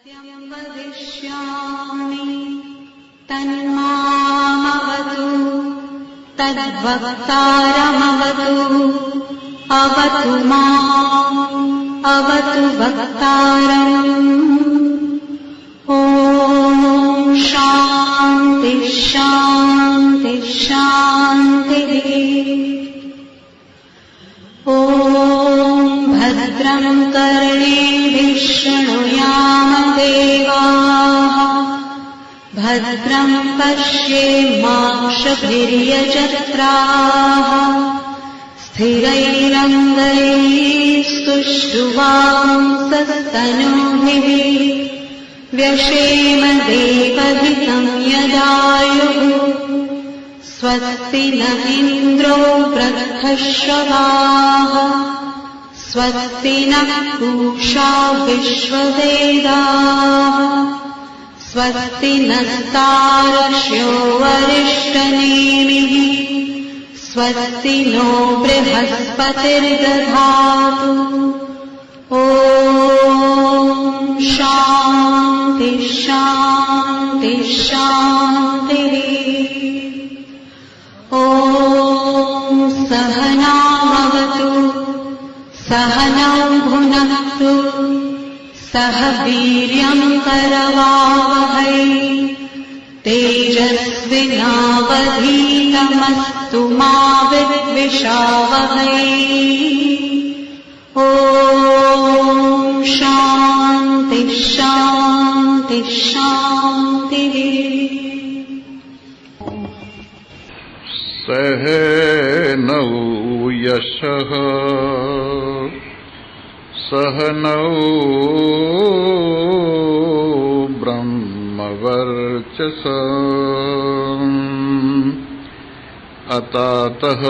सत्यं वदिष्यामि तन्मामवतु तद्वक्तारमवतु अवतु माम् अवतु वक्तारम्। ॐ शान्ति शान्ति शान्तिः। ॐ भद्रं कर्णेभिः शृणुयाम देवाः भद्रं पश्येमाक्षभिर्यजत्राः स्थिरैरङ्गैस्तुष्टुवांसस्तनूभिः व्यशेम देवहितं यदायुः। स्वस्ति न इन्द्रो वृद्धश्रवाः स्वस्ति नः पूषा विश्ववेदाः स्वस्ति नस्तार्क्ष्यो वरिष्ठनेमिः स्वस्ति नो बृहस्पतिर्दधातु। ॐ शान्ति शान्ति शान्तिः। ॐ सहनावतु सहनौ भुनक्तु सह वीर्यं करवावहै तेजस्विनावधीतमस्तु मा विद्विषावहै। ॐ शान्ति शान्ति शान्तिः। सहनौ यशः सहनौ ब्रह्मवर्चसा अतातः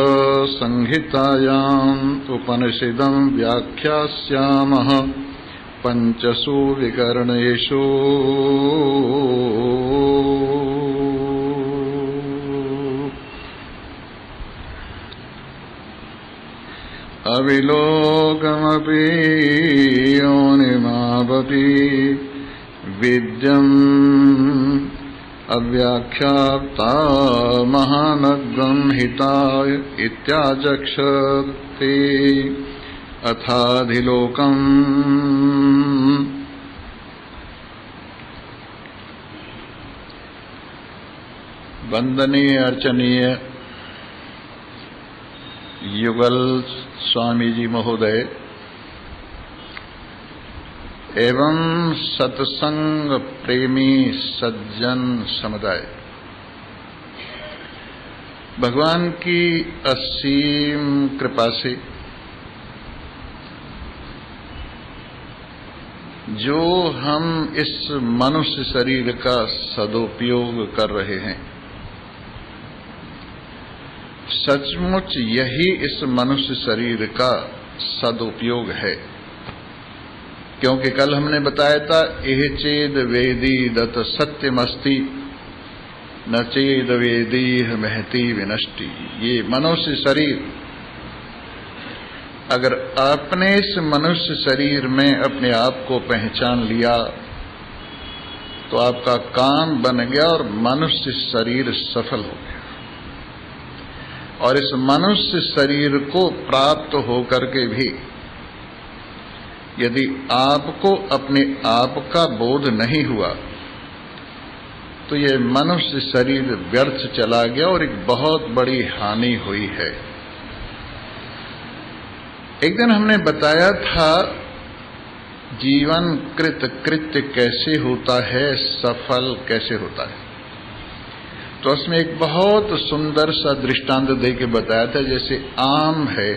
संहितायाम् उपनिषदं व्याख्यास्यामः पञ्चसु विकरणेषु। अविलोकमपि योनिमापति विद्यम् अव्याख्याता महानग्रंहिताय इत्याचक्षते अथाधिलोकम्। वंदनीय अर्चनीय युगल स्वामी जी महोदय एवं सत्संग प्रेमी सज्जन समुदाय, भगवान की असीम कृपा से जो हम इस मनुष्य शरीर का सदुपयोग कर रहे हैं, सचमुच यही इस मनुष्य शरीर का सदुपयोग है। क्योंकि कल हमने बताया था एह चेद वेदी दत सत्यमस्ति न चेद वेदीह महती विनष्टि। ये मनुष्य शरीर, अगर आपने इस मनुष्य शरीर में अपने आप को पहचान लिया तो आपका काम बन गया और मनुष्य शरीर सफल हो गया। और इस मनुष्य शरीर को प्राप्त होकर के भी यदि आपको अपने आप का बोध नहीं हुआ तो ये मनुष्य शरीर व्यर्थ चला गया और एक बहुत बड़ी हानि हुई है। एक दिन हमने बताया था जीवन कृत कृत्य कैसे होता है, सफल कैसे होता है। तो उसमें एक बहुत सुंदर सा दृष्टांत दे के बताया था, जैसे आम है,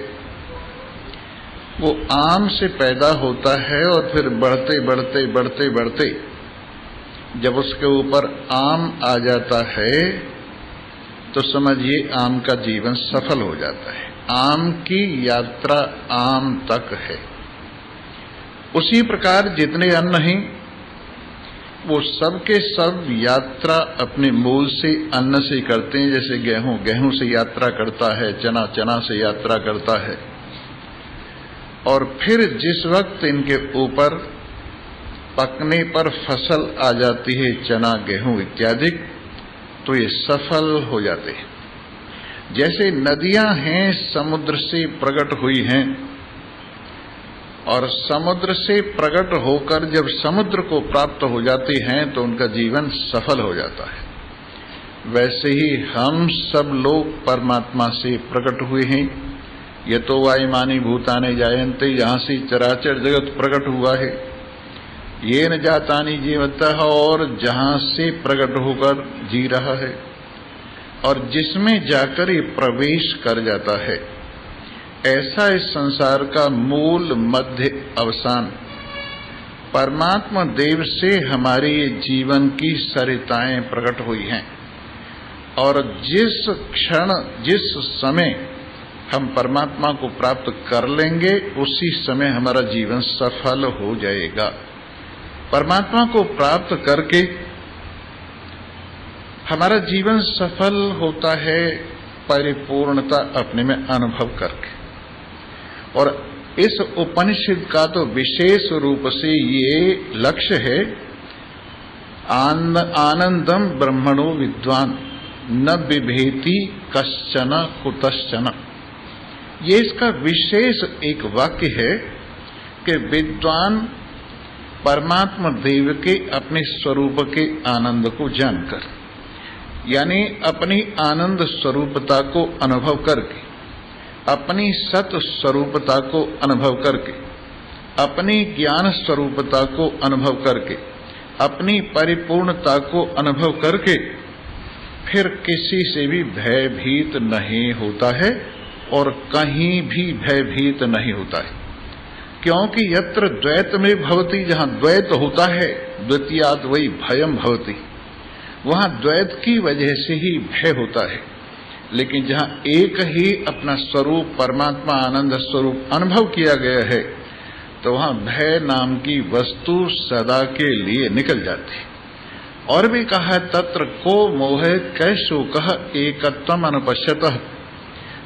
वो आम से पैदा होता है और फिर बढ़ते बढ़ते बढ़ते बढ़ते जब उसके ऊपर आम आ जाता है तो समझिए आम का जीवन सफल हो जाता है। आम की यात्रा आम तक है। उसी प्रकार जितने अन्न हैं वो सब के सब यात्रा अपने मूल से अन्न से करते हैं। जैसे गेहूं गेहूं से यात्रा करता है, चना चना से यात्रा करता है, और फिर जिस वक्त इनके ऊपर पकने पर फसल आ जाती है, चना गेहूं इत्यादि, तो ये सफल हो जाते हैं। जैसे नदियां हैं समुद्र से प्रकट हुई हैं और समुद्र से प्रकट होकर जब समुद्र को प्राप्त हो जाती हैं तो उनका जीवन सफल हो जाता है। वैसे ही हम सब लोग परमात्मा से प्रकट हुए हैं। यतो वायुमानी भूतानि जायन्ते, यहाँ से चराचर जगत प्रकट हुआ है। ये न जातानि जीवतः, और जहाँ से प्रकट होकर जी रहा है और जिसमें जाकर ये प्रवेश कर जाता है। ऐसा इस संसार का मूल मध्य अवसान परमात्मा देव से हमारे जीवन की सरिताएं प्रकट हुई हैं। और जिस क्षण जिस समय हम परमात्मा को प्राप्त कर लेंगे उसी समय हमारा जीवन सफल हो जाएगा। परमात्मा को प्राप्त करके हमारा जीवन सफल होता है परिपूर्णता अपने में अनुभव करके। और इस उपनिषद का तो विशेष रूप से ये लक्ष्य है, आनंदम ब्रह्मणो विद्वान न बिभेति कश्चन कुतश्चन। ये इसका विशेष एक वाक्य है कि विद्वान परमात्मा देव के अपने स्वरूप के आनंद को जानकर, यानी अपनी आनंद स्वरूपता को अनुभव करके, अपनी सत स्वरूपता को अनुभव करके, अपनी ज्ञान स्वरूपता को अनुभव करके, अपनी परिपूर्णता को अनुभव करके फिर किसी से भी भयभीत नहीं होता है और कहीं भी भयभीत नहीं होता है। क्योंकि यत्र द्वैत में भवति, जहां द्वैत होता है, द्वितीयात् वही भयम भवति, वहां द्वैत की वजह से ही भय होता है। लेकिन जहां एक ही अपना स्वरूप परमात्मा आनंद स्वरूप अनुभव किया गया है तो वहां भय नाम की वस्तु सदा के लिए निकल जाती है। और भी कहा तत्र को मोह कै शोकः एकत्वम अनुपश्यतः।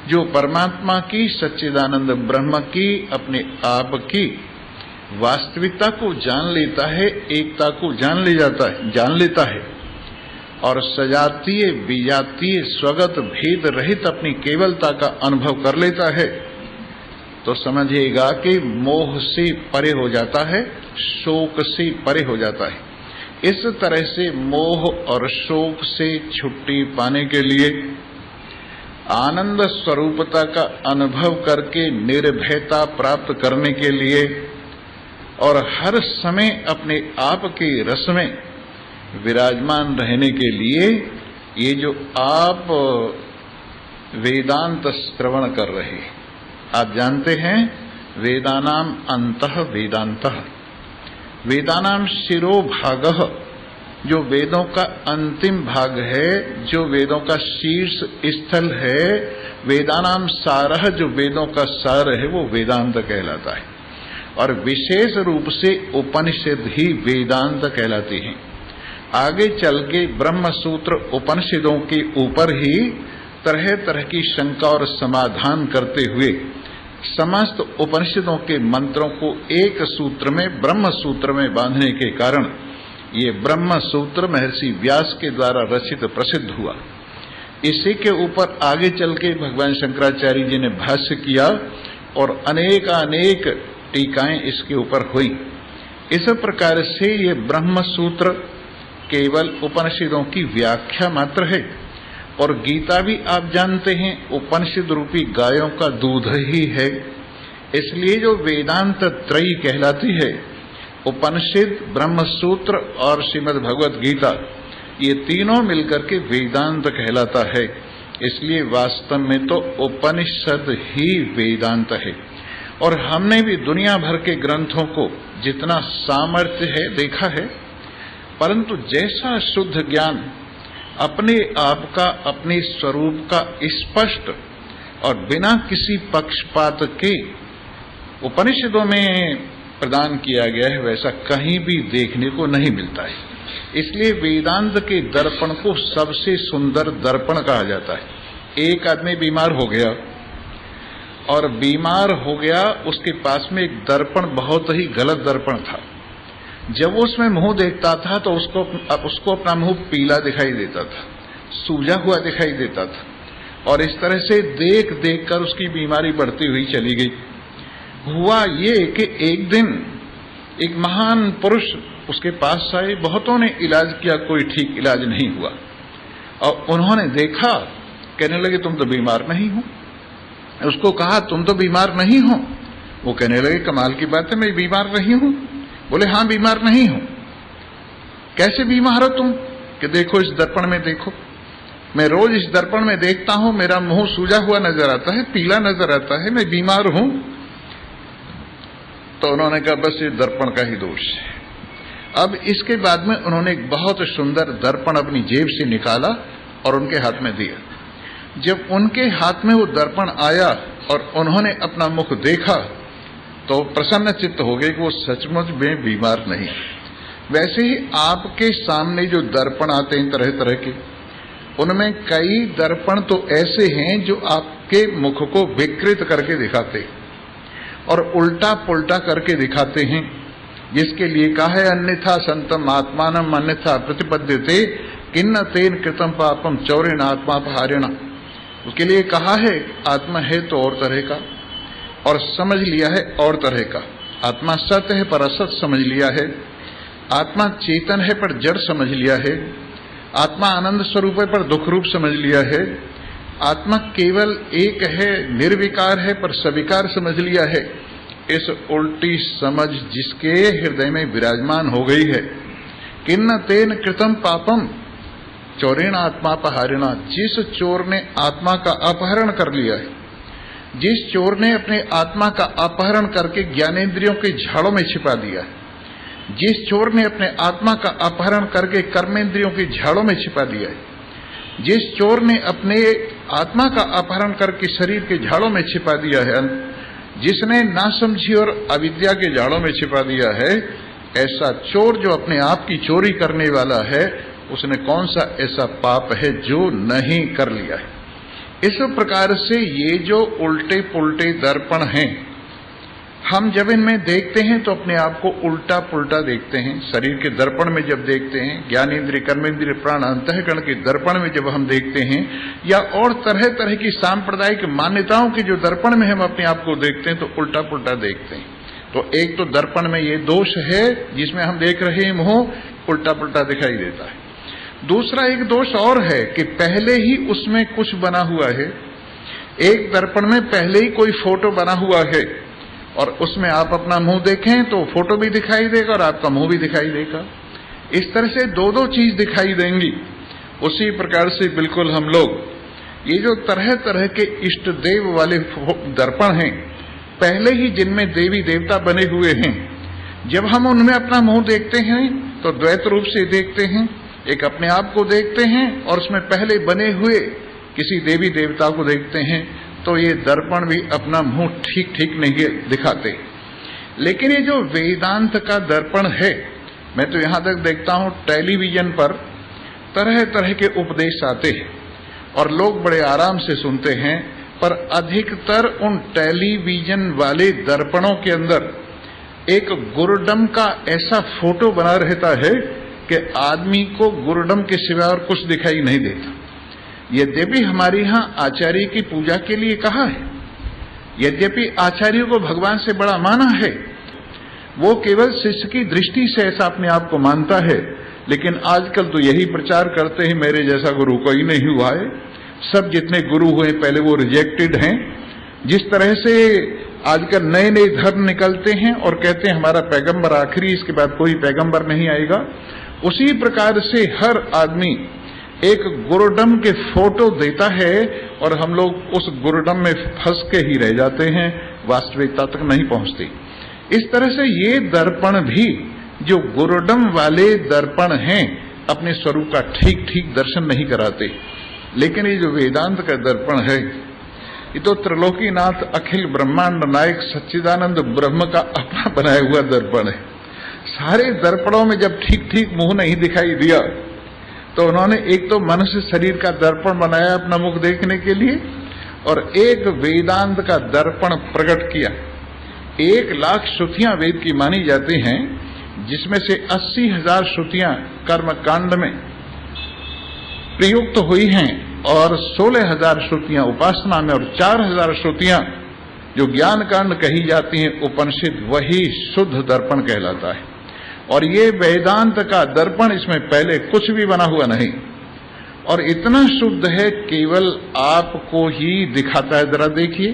जो परमात्मा की सच्चिदानंद ब्रह्म की अपने आप की वास्तविकता को जान लेता है, एकता को जान लेता है और सजातीय विजातीय स्वगत भेद रहित अपनी केवलता का अनुभव कर लेता है तो समझिएगा कि मोह से परे हो जाता है, शोक से परे हो जाता है। इस तरह से मोह और शोक से छुट्टी पाने के लिए, आनंद स्वरूपता का अनुभव करके निर्भयता प्राप्त करने के लिए और हर समय अपने आप के रस में विराजमान रहने के लिए, ये जो आप वेदांत श्रवण कर रहे हैं, आप जानते हैं वेदानाम अंतः वेदांतः, वेदानाम शिरो भागः, जो वेदों का अंतिम भाग है, जो वेदों का शीर्ष स्थल है, वेदानाम सारः, जो वेदों का सार है, वो वेदांत कहलाता है। और विशेष रूप से उपनिषद ही वेदांत कहलाती हैं। आगे चल के ब्रह्म सूत्र उपनिषदों के ऊपर ही तरह तरह की शंका और समाधान करते हुए समस्त उपनिषदों के मंत्रों को एक सूत्र में, ब्रह्म सूत्र में बांधने के कारण ये ब्रह्म सूत्र महर्षि व्यास के द्वारा रचित प्रसिद्ध हुआ। इसी के ऊपर आगे चल के भगवान शंकराचार्य जी ने भाष्य किया और अनेक टीकाएं इसके ऊपर हुई। इस प्रकार से ये ब्रह्म सूत्र केवल उपनिषदों की व्याख्या मात्र है। और गीता भी आप जानते हैं उपनिषद रूपी गायों का दूध ही है। इसलिए जो वेदांत त्रयी कहलाती है, उपनिषद, ब्रह्म सूत्र और श्रीमद् भगवत गीता, ये तीनों मिलकर के वेदांत कहलाता है। इसलिए वास्तव में तो उपनिषद ही वेदांत है। और हमने भी दुनिया भर के ग्रंथों को जितना सामर्थ्य है देखा है, परंतु जैसा शुद्ध ज्ञान अपने आप का, अपने स्वरूप का स्पष्ट और बिना किसी पक्षपात के उपनिषदों में प्रदान किया गया है, वैसा कहीं भी देखने को नहीं मिलता है। इसलिए वेदांत के दर्पण को सबसे सुंदर दर्पण कहा जाता है। एक आदमी बीमार हो गया और बीमार हो गया, उसके पास में एक दर्पण बहुत ही गलत दर्पण था। जब वो उसमें मुंह देखता था तो उसको अपना मुंह पीला दिखाई देता था, सूजा हुआ दिखाई देता था, और इस तरह से देख देख कर उसकी बीमारी बढ़ती हुई चली गई। हुआ ये कि एक दिन एक महान पुरुष उसके पास आए, बहुतों ने इलाज किया, कोई ठीक इलाज नहीं हुआ, और उन्होंने देखा, कहने लगे तुम तो बीमार नहीं हो। उसको कहा तुम तो बीमार नहीं हो। वो कहने लगे कमाल की बात है, मैं बीमार नहीं हूं। बोले हाँ बीमार नहीं हूं। कैसे बीमार हो तुम? कि देखो इस दर्पण में देखो, मैं रोज इस दर्पण में देखता हूं, मेरा मुंह सूजा हुआ नजर आता है, पीला नजर आता है, मैं बीमार हूं। तो उन्होंने कहा बस ये दर्पण का ही दोष है। अब इसके बाद में उन्होंने एक बहुत सुंदर दर्पण अपनी जेब से निकाला और उनके हाथ में दिया। जब उनके हाथ में वो दर्पण आया और उन्होंने अपना मुख देखा तो प्रसन्न चित्त हो गए कि वो सचमुच में बीमार नहीं। वैसे ही आपके सामने जो दर्पण आते हैं तरह तरह के, उनमें कई दर्पण तो ऐसे हैं जो आपके मुख को विकृत करके दिखाते और उल्टा पुल्टा करके दिखाते हैं, जिसके लिए कहा है अन्यथा संतम आत्मानम अन्यथा प्रतिपद्यते किन्न तेन कृतम पापम चौरेण आत्मापहारेण। उसके लिए कहा है आत्मा है तो और तरह का, और समझ लिया है और तरह का। आत्मा सत्य है पर असत समझ लिया है, आत्मा चेतन है पर जड़ समझ लिया है, आत्मा आनंद स्वरूप है पर दुख रूप समझ लिया है, आत्मा केवल एक है निर्विकार है पर सविकार समझ लिया है। इस उल्टी समझ जिसके हृदय में विराजमान हो गई है, किन्न तेन कृतम पापम चौरेण आत्मापहारिणा, जिस चोर ने आत्मा का अपहरण कर लिया है, जिस चोर ने अपने आत्मा का अपहरण करके ज्ञानेंद्रियों के झाड़ों में छिपा दिया है, जिस चोर ने अपने आत्मा का अपहरण करके कर्मेंद्रियों के झाड़ों में छिपा दिया है, जिस चोर ने अपने आत्मा का अपहरण करके शरीर के झाड़ों में छिपा दिया है, जिसने नासमझी और अविद्या के झाड़ों में छिपा दिया है, ऐसा चोर जो अपने आप की चोरी करने वाला है, उसने कौन सा ऐसा पाप है जो नहीं कर लिया है। इस प्रकार से ये जो उल्टे पुल्टे दर्पण हैं, हम जब इनमें देखते हैं तो अपने आप को उल्टा पुल्टा देखते हैं। शरीर के दर्पण में जब देखते हैं, ज्ञानेंद्रिय कर्मेंद्रिय प्राण अंतःकरण के दर्पण में जब हम देखते हैं, या और तरह तरह की सांप्रदायिक मान्यताओं के जो दर्पण में हम अपने आप को देखते हैं तो उल्टा पुल्टा देखते हैं। तो एक तो दर्पण में ये दोष है जिसमें हम देख रहे हैं मुंह उल्टा पुल्टा दिखाई देता है। दूसरा एक दोष और है कि पहले ही उसमें कुछ बना हुआ है। एक दर्पण में पहले ही कोई फोटो बना हुआ है और उसमें आप अपना मुंह देखें तो फोटो भी दिखाई देगा और आपका मुंह भी दिखाई देगा। इस तरह से दो दो चीज दिखाई देंगी। उसी प्रकार से बिल्कुल हम लोग ये जो तरह तरह के इष्ट देव वाले दर्पण हैं, पहले ही जिनमें देवी देवता बने हुए हैं, जब हम उनमें अपना मुंह देखते हैं तो द्वैत रूप से देखते हैं। एक अपने आप को देखते हैं और उसमें पहले बने हुए किसी देवी देवता को देखते हैं, तो ये दर्पण भी अपना मुंह ठीक ठीक नहीं दिखाते। लेकिन ये जो वेदांत का दर्पण है, मैं तो यहां तक देखता हूं टेलीविजन पर तरह तरह के उपदेश आते हैं और लोग बड़े आराम से सुनते हैं, पर अधिकतर उन टेलीविजन वाले दर्पणों के अंदर एक गुरुडम का ऐसा फोटो बना रहता है कि आदमी को गुरुडम के सिवा और कुछ दिखाई नहीं देता। यद्यपि हमारे यहाँ आचार्य की पूजा के लिए कहा है, यद्यपि आचार्यों को भगवान से बड़ा माना है, वो केवल शिष्य की दृष्टि से ऐसा अपने आप को मानता है, लेकिन आजकल तो यही प्रचार करते हैं मेरे जैसा गुरु कोई नहीं हुआ है। सब जितने गुरु हुए पहले वो रिजेक्टेड हैं। जिस तरह से आजकल नए नए धर्म निकलते हैं और कहते हैं हमारा पैगंबर आखिरी, इसके बाद कोई पैगंबर नहीं आएगा, उसी प्रकार से हर आदमी एक गुरुडम के फोटो देता है और हम लोग उस गुरुडम में फंस के ही रह जाते हैं, वास्तविकता तक नहीं पहुंचते। इस तरह से ये दर्पण भी जो गुरुडम वाले दर्पण हैं, अपने स्वरूप का ठीक ठीक दर्शन नहीं कराते। लेकिन ये जो वेदांत का दर्पण है, ये तो त्रिलोकीनाथ अखिल ब्रह्मांड नायक सच्चिदानंद ब्रह्म का अपना बनाया हुआ दर्पण है। सारे दर्पणों में जब ठीक ठीक मुंह नहीं दिखाई दिया तो उन्होंने एक तो मनुष्य शरीर का दर्पण बनाया अपना मुख देखने के लिए, और एक वेदांत का दर्पण प्रकट किया। 1,00,000 श्रुतियां वेद की मानी जाती हैं, जिसमें से 80,000 श्रुतियां कर्म कांड में प्रयुक्त हुई हैं और 16,000 श्रुतियां उपासना में और 4,000 श्रुतियां जो ज्ञान कांड कही जाती हैं उपनिषद, वही शुद्ध दर्पण कहलाता है। और ये वेदांत का दर्पण, इसमें पहले कुछ भी बना हुआ नहीं और इतना शुद्ध है, केवल आपको ही दिखाता है। जरा देखिए,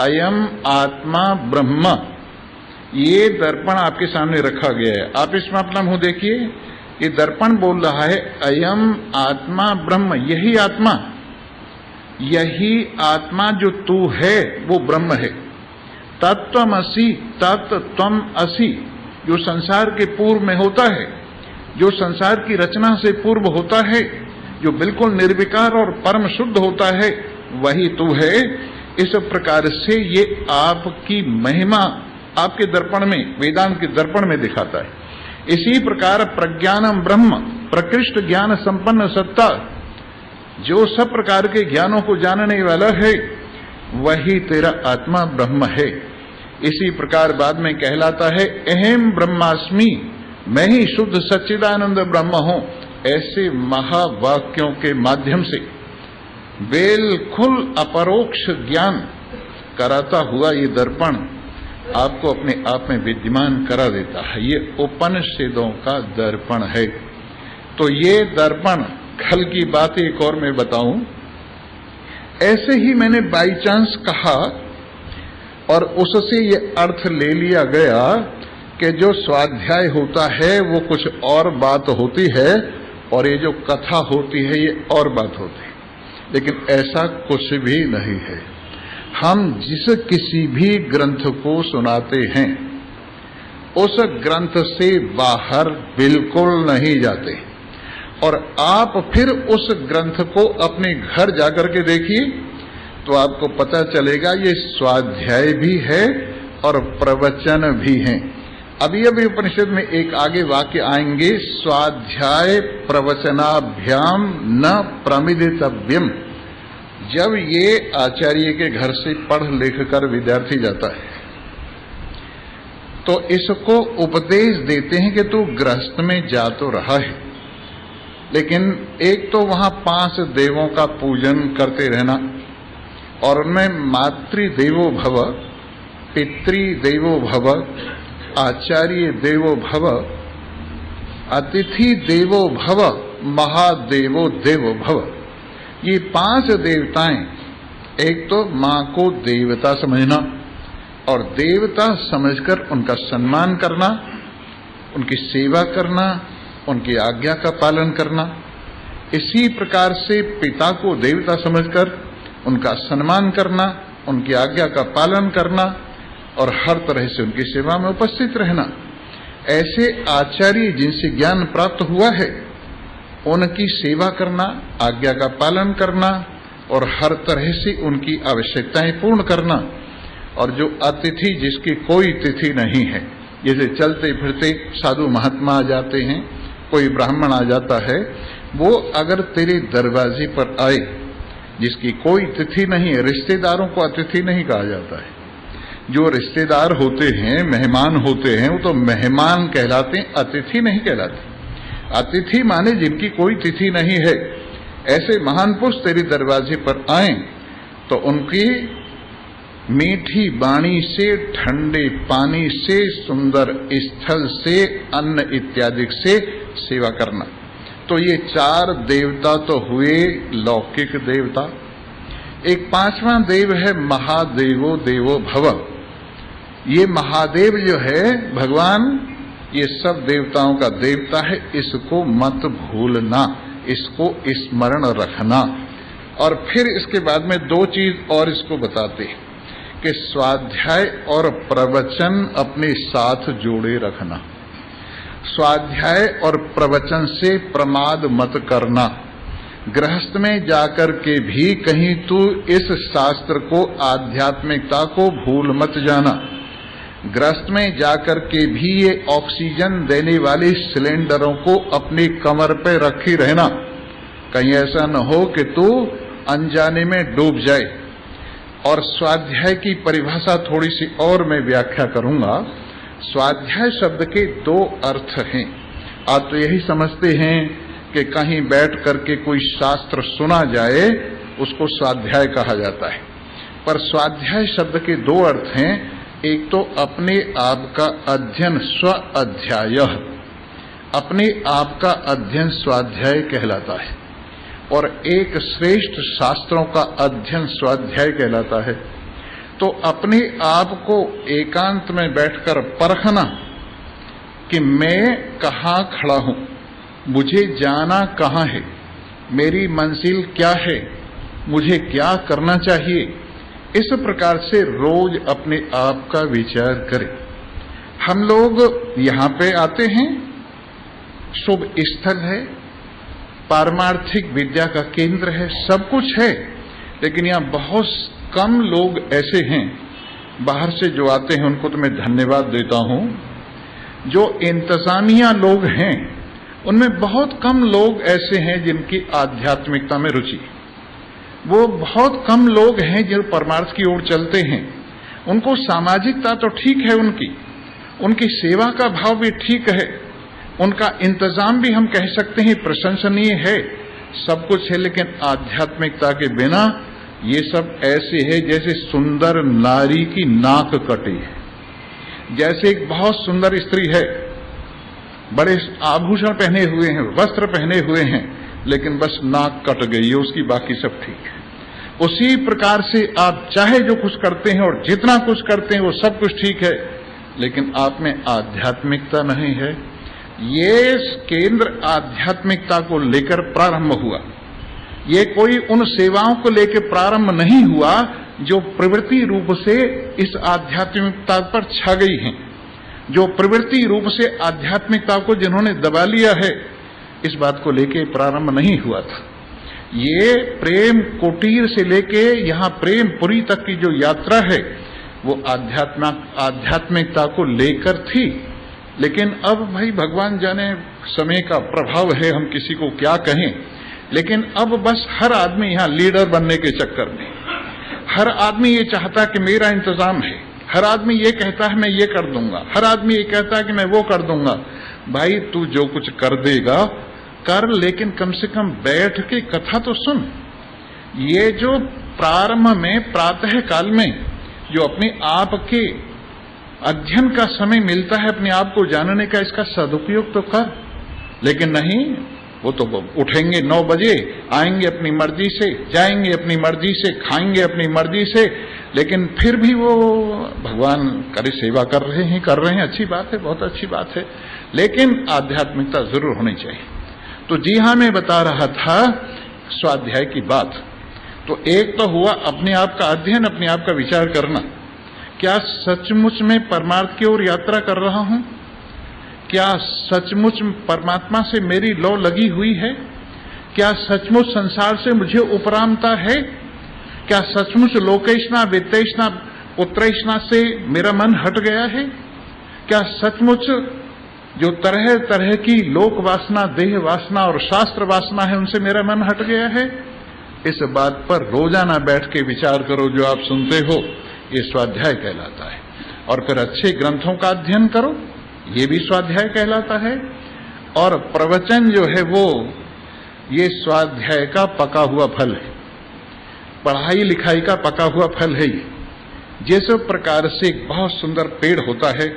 अयम आत्मा ब्रह्म, ये दर्पण आपके सामने रखा गया है। आप इसमें अपना मुंह देखिए, ये दर्पण बोल रहा है अयम आत्मा ब्रह्म, यही आत्मा, यही आत्मा जो तू है वो ब्रह्म है। तत्त्वमसि, तत्त्वम असि, जो संसार के पूर्व में होता है, जो संसार की रचना से पूर्व होता है, जो बिल्कुल निर्विकार और परम शुद्ध होता है, वही तू है। इस प्रकार से ये आपकी महिमा आपके दर्पण में, वेदांत के दर्पण में दिखाता है। इसी प्रकार प्रज्ञानम ब्रह्म, प्रकृष्ट ज्ञान संपन्न सत्ता, जो सब प्रकार के ज्ञानों को जानने वाला है, वही तेरा आत्मा ब्रह्म है। इसी प्रकार बाद में कहलाता है अहम ब्रह्मास्मि, मैं ही शुद्ध सच्चिदानंद ब्रह्म हूं। ऐसे महावाक्यों के माध्यम से बिल्कुल अपरोक्ष ज्ञान कराता हुआ ये दर्पण आपको अपने आप में विद्यमान करा देता है। ये उपनिषदों का दर्पण है। तो ये दर्पण, कल की बात एक और मैं बताऊं, ऐसे ही मैंने बाई चांस कहा और उससे ये अर्थ ले लिया गया कि जो स्वाध्याय होता है वो कुछ और बात होती है और ये जो कथा होती है ये और बात होती है, लेकिन ऐसा कुछ भी नहीं है। हम जिस किसी भी ग्रंथ को सुनाते हैं उस ग्रंथ से बाहर बिल्कुल नहीं जाते और आप फिर उस ग्रंथ को अपने घर जाकर के देखिए तो आपको पता चलेगा ये स्वाध्याय भी है और प्रवचन भी है। अभी उपनिषद में एक आगे वाक्य आएंगे, स्वाध्याय प्रवचनाभ्याम न प्रमिदितव्यम। जब ये आचार्य के घर से पढ़ लिख कर विद्यार्थी जाता है तो इसको उपदेश देते हैं कि तू गृहस्थ में जा तो रहा है, लेकिन एक तो वहां 5 देवों का पूजन करते रहना और उनमें मातृदेवो भव, पितृदेवो भव, आचार्य देवो भव, अतिथि देवो भव, महादेवो देवो भव। ये 5 देवताएं, एक तो मां को देवता समझना और देवता समझकर उनका सम्मान करना, उनकी सेवा करना, उनकी आज्ञा का पालन करना। इसी प्रकार से पिता को देवता समझकर उनका सम्मान करना, उनकी आज्ञा का पालन करना और हर तरह से उनकी सेवा में उपस्थित रहना। ऐसे आचार्य जिनसे ज्ञान प्राप्त हुआ है उनकी सेवा करना, आज्ञा का पालन करना और हर तरह से उनकी आवश्यकताएं पूर्ण करना। और जो अतिथि, जिसकी कोई तिथि नहीं है, जैसे चलते फिरते साधु महात्मा आ जाते हैं, कोई ब्राह्मण आ जाता है, वो अगर तेरे दरवाजे पर आए, जिसकी कोई तिथि नहीं है, रिश्तेदारों को अतिथि नहीं कहा जाता है। जो रिश्तेदार होते हैं, मेहमान होते हैं, वो तो मेहमान कहलाते हैं, अतिथि नहीं कहलाते। अतिथि माने जिनकी कोई तिथि नहीं है। ऐसे महान पुरुष तेरे दरवाजे पर आए तो उनकी मीठी वाणी से, ठंडे पानी से, सुंदर स्थल से, अन्न इत्यादि से सेवा करना। तो ये 4 देवता तो हुए लौकिक देवता। एक 5वां देव है महादेवो देवो भव। ये महादेव जो है भगवान, ये सब देवताओं का देवता है, इसको मत भूलना, इसको स्मरण रखना। और फिर इसके बाद में 2 चीज और इसको बताते हैं कि स्वाध्याय और प्रवचन अपने साथ जोड़े रखना। स्वाध्याय और प्रवचन से प्रमाद मत करना। गृहस्थ में जाकर के भी कहीं तू इस शास्त्र को, आध्यात्मिकता को भूल मत जाना। गृहस्थ में जाकर के भी ये ऑक्सीजन देने वाले सिलेंडरों को अपनी कमर पे रखी रहना, कहीं ऐसा न हो कि तू अनजाने में डूब जाए। और स्वाध्याय की परिभाषा थोड़ी सी और मैं व्याख्या करूंगा। स्वाध्याय शब्द के दो अर्थ हैं। आप तो यही समझते हैं कि कहीं बैठ करके कोई शास्त्र सुना जाए उसको स्वाध्याय कहा जाता है, पर स्वाध्याय शब्द के दो अर्थ हैं। एक तो अपने आप का अध्ययन स्व अध्याय, अपने आप का अध्ययन स्वाध्याय कहलाता है, और एक श्रेष्ठ शास्त्रों का अध्ययन स्वाध्याय कहलाता है। तो अपने आप को एकांत में बैठकर परखना कि मैं कहाँ खड़ा हूं, मुझे जाना कहाँ है, मेरी मंजिल क्या है, मुझे क्या करना चाहिए, इस प्रकार से रोज अपने आप का विचार करें। हम लोग यहाँ पे आते हैं, शुभ स्थल है, पारमार्थिक विद्या का केंद्र है, सब कुछ है, लेकिन यहाँ बहुत कम लोग ऐसे हैं, बाहर से जो आते हैं उनको तो मैं धन्यवाद देता हूं। जो इंतजामिया लोग हैं उनमें बहुत कम लोग ऐसे हैं जिनकी आध्यात्मिकता में रुचि, वो बहुत कम लोग हैं जो परमार्थ की ओर चलते हैं। उनको सामाजिकता तो ठीक है, उनकी सेवा का भाव भी ठीक है, उनका इंतजाम भी हम कह सकते हैं प्रशंसनीय है, सब कुछ है, लेकिन आध्यात्मिकता के बिना ये सब ऐसे है जैसे सुंदर नारी की नाक कटी है। जैसे एक बहुत सुंदर स्त्री है, बड़े आभूषण पहने हुए हैं, वस्त्र पहने हुए हैं, लेकिन बस नाक कट गई है उसकी, बाकी सब ठीक है। उसी प्रकार से आप चाहे जो कुछ करते हैं और जितना कुछ करते हैं वो सब कुछ ठीक है, लेकिन आप में आध्यात्मिकता नहीं है। ये केंद्र आध्यात्मिकता को लेकर प्रारंभ हुआ, ये कोई उन सेवाओं को लेकर प्रारंभ नहीं हुआ जो प्रवृत्ति रूप से इस आध्यात्मिकता पर छा गई हैं, जो प्रवृत्ति रूप से आध्यात्मिकता को जिन्होंने दबा लिया है, इस बात को लेके प्रारंभ नहीं हुआ था। ये प्रेम कुटीर से लेके यहाँ प्रेमपुरी तक की जो यात्रा है वो आध्यात्मिकता को लेकर थी, लेकिन अब भाई भगवान जाने समय का प्रभाव है, हम किसी को क्या कहें, लेकिन अब बस हर आदमी यहाँ लीडर बनने के चक्कर में, हर आदमी ये चाहता कि मेरा इंतजाम है, हर आदमी ये कहता है मैं ये कर दूंगा, हर आदमी ये कहता है कि मैं वो कर दूंगा। भाई तू जो कुछ कर देगा कर, लेकिन कम से कम बैठ के कथा तो सुन। ये जो प्रारंभ में प्रातः काल में जो अपने आप के अध्ययन का समय मिलता है, अपने आप को जानने का, इसका सदुपयोग तो कर। लेकिन नहीं, वो तो उठेंगे 9 बजे, आएंगे अपनी मर्जी से, जाएंगे अपनी मर्जी से, खाएंगे अपनी मर्जी से, लेकिन फिर भी वो भगवान करे सेवा कर रहे हैं, अच्छी बात है, बहुत अच्छी बात है, लेकिन आध्यात्मिकता जरूर होनी चाहिए। तो जी हाँ, मैं बता रहा था स्वाध्याय की बात। तो एक तो हुआ अपने आप का अध्ययन, अपने आप का विचार करना, क्या सचमुच में परमार्थ की ओर यात्रा कर रहा हूं, क्या सचमुच परमात्मा से मेरी लौ लगी हुई है, क्या सचमुच संसार से मुझे उपरामता है, क्या सचमुच लोकेशना वित्तेशना उत्तरेशना से मेरा मन हट गया है, क्या सचमुच जो तरह तरह की लोक वासना, देह वासना और शास्त्र वासना है उनसे मेरा मन हट गया है। इस बात पर रोजाना बैठ के विचार करो, जो आप सुनते हो ये स्वाध्याय कहलाता है। और फिर अच्छे ग्रंथों का अध्ययन करो, ये भी स्वाध्याय कहलाता है। और प्रवचन जो है वो ये स्वाध्याय का पका हुआ फल है, पढ़ाई लिखाई का पका हुआ फल है। जिस प्रकार से एक बहुत सुंदर पेड़ होता है,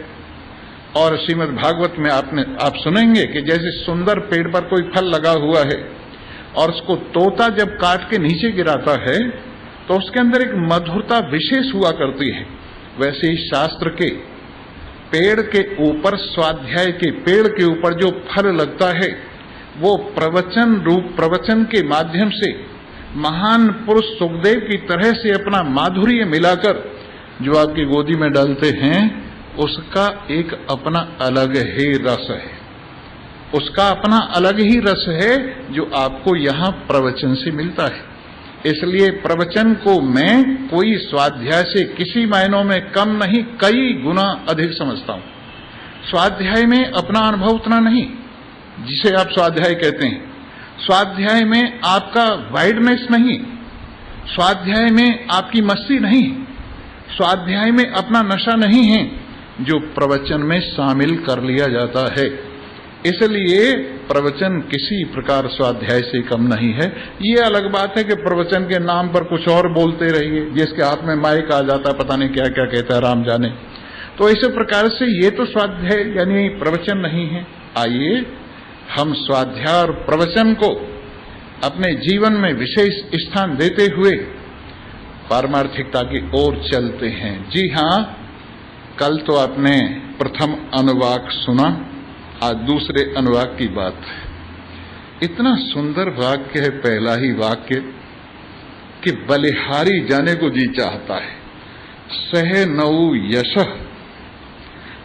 और श्रीमद् भागवत में आप सुनेंगे कि जैसे सुंदर पेड़ पर कोई फल लगा हुआ है और उसको तोता जब काट के नीचे गिराता है तो उसके अंदर एक मधुरता विशेष हुआ करती है। वैसे ही शास्त्र के पेड़ के ऊपर, स्वाध्याय के पेड़ के ऊपर जो फल लगता है वो प्रवचन रूप, प्रवचन के माध्यम से महान पुरुष सुखदेव की तरह से अपना माधुर्य मिलाकर जो आपकी गोदी में डालते हैं, उसका एक अपना अलग ही रस है, उसका अपना अलग ही रस है जो आपको यहाँ प्रवचन से मिलता है। इसलिए प्रवचन को मैं कोई स्वाध्याय से किसी मायनों में कम नहीं, कई गुना अधिक समझता हूँ। स्वाध्याय में अपना अनुभव उतना नहीं जिसे आप स्वाध्याय कहते हैं, स्वाध्याय में आपका वाइडनेस नहीं, स्वाध्याय में आपकी मस्ती नहीं, स्वाध्याय में अपना नशा नहीं है, जो प्रवचन में शामिल कर लिया जाता है। इसलिए प्रवचन किसी प्रकार स्वाध्याय से कम नहीं है। ये अलग बात है कि प्रवचन के नाम पर कुछ और बोलते रहिए, जिसके हाथ में माइक आ जाता है पता नहीं क्या क्या कहता है राम जाने। तो इस प्रकार से ये तो स्वाध्याय यानी प्रवचन नहीं है। आइए हम स्वाध्याय और प्रवचन को अपने जीवन में विशेष स्थान देते हुए पारमार्थिकता की ओर चलते हैं। जी हाँ, कल तो आपने प्रथम अनुवाक सुना, आज दूसरे अनुवाक की बात है। इतना सुंदर वाक्य है पहला ही वाक्य कि बलिहारी जाने को जी चाहता है। सह नौ यशः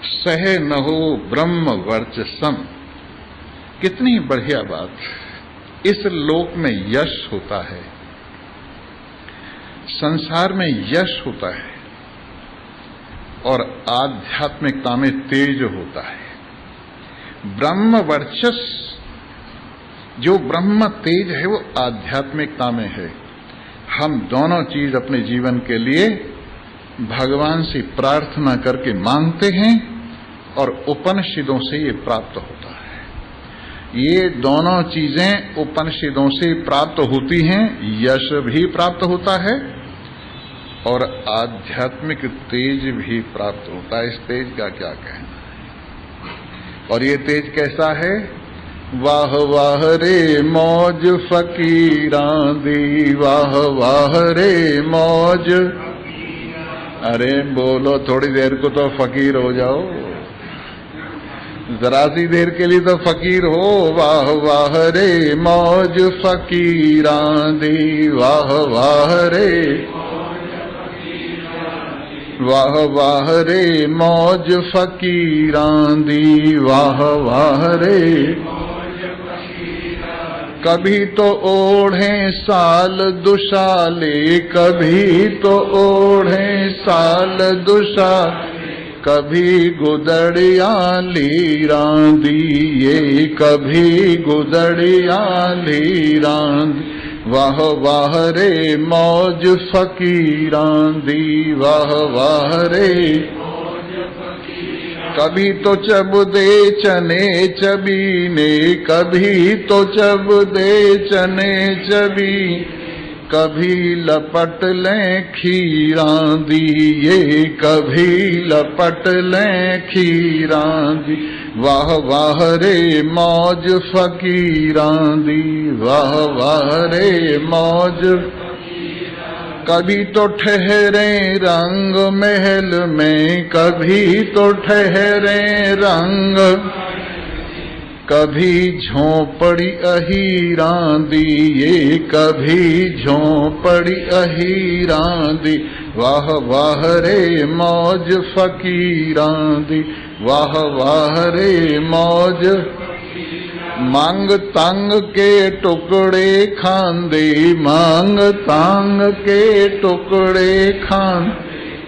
सह नहो ब्रह्म वर्चसम। कितनी बढ़िया बात। इस लोक में यश होता है, संसार में यश होता है और आध्यात्मिकता में तेज होता है। ब्रह्म वर्चस, जो ब्रह्म तेज है वो आध्यात्मिकता में है। हम दोनों चीज अपने जीवन के लिए भगवान से प्रार्थना करके मांगते हैं और उपनिषदों से ये प्राप्त होता है। ये दोनों चीजें उपनिषदों से प्राप्त होती हैं। यश भी प्राप्त होता है और आध्यात्मिक तेज भी प्राप्त होता है। इस तेज का क्या कहना है? और ये तेज कैसा है? वाह वाह रे मौज फकीरां दी, वाह वाह रे मौज। अरे बोलो, थोड़ी देर को तो फकीर हो जाओ, जरा सी देर के लिए तो फकीर हो। वाह वाह रे मौज फकीरां दी, वाह वाह रे, वाह वाह रे मौज फकीरां दी, वाह वाह रे। कभी तो ओढ़े साल दुशाले, कभी तो ओढ़े साल दुशाले, कभी गुदड़िया लीरां दिए, कभी गुदड़िया लीरां। वाह वाह रे मौज फकीरां दी, वाह वाह रे। कभी तो चब दे चने चबीने, कभी तो चब दे चने चबी, कभी लपट लें खीरां दिए, कभी लपट लें खीरां दी। वाह वाह रे मौज फकीरां दी, वाह वाह रे मौज। कभी तो ठहरे रंग महल में, कभी तो ठहरे रंग, कभी झोंपड़ी अहीरां दिए, कभी झोंपड़ी अहीरां दी। वाह वाह रे मौज फकीरां दी, वाह वाह रे मौज। मांग तांग के टुकड़े खांदे, मांग तांग के टुकड़े खान,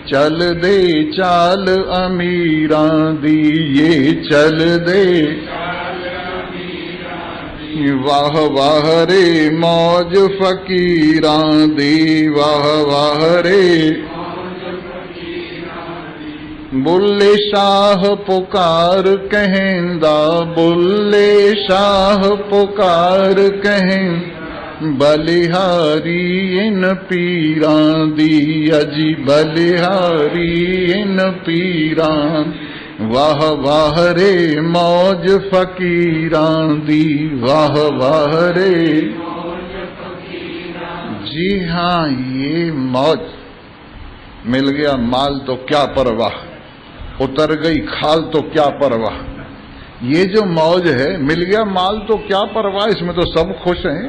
चल दे चाल अमीरां दिए, चल दे। वाह वाह रे मौज फकीरां दी, वाह वाह रे। बुल्ले शाह पुकार कहेंदा, बुल्ले शाह पुकार कहें, बलिहारी इन पीरां दी, अजी बलिहारी इन पीरां। वाह वाह रे मौज फकीरां दी, वाह वाह रे। जी हाँ, ये मौज। मिल गया माल तो क्या परवाह, उतर गई खाल तो क्या परवाह। ये जो मौज है, मिल गया माल तो क्या परवाह, इसमें तो सब खुश हैं,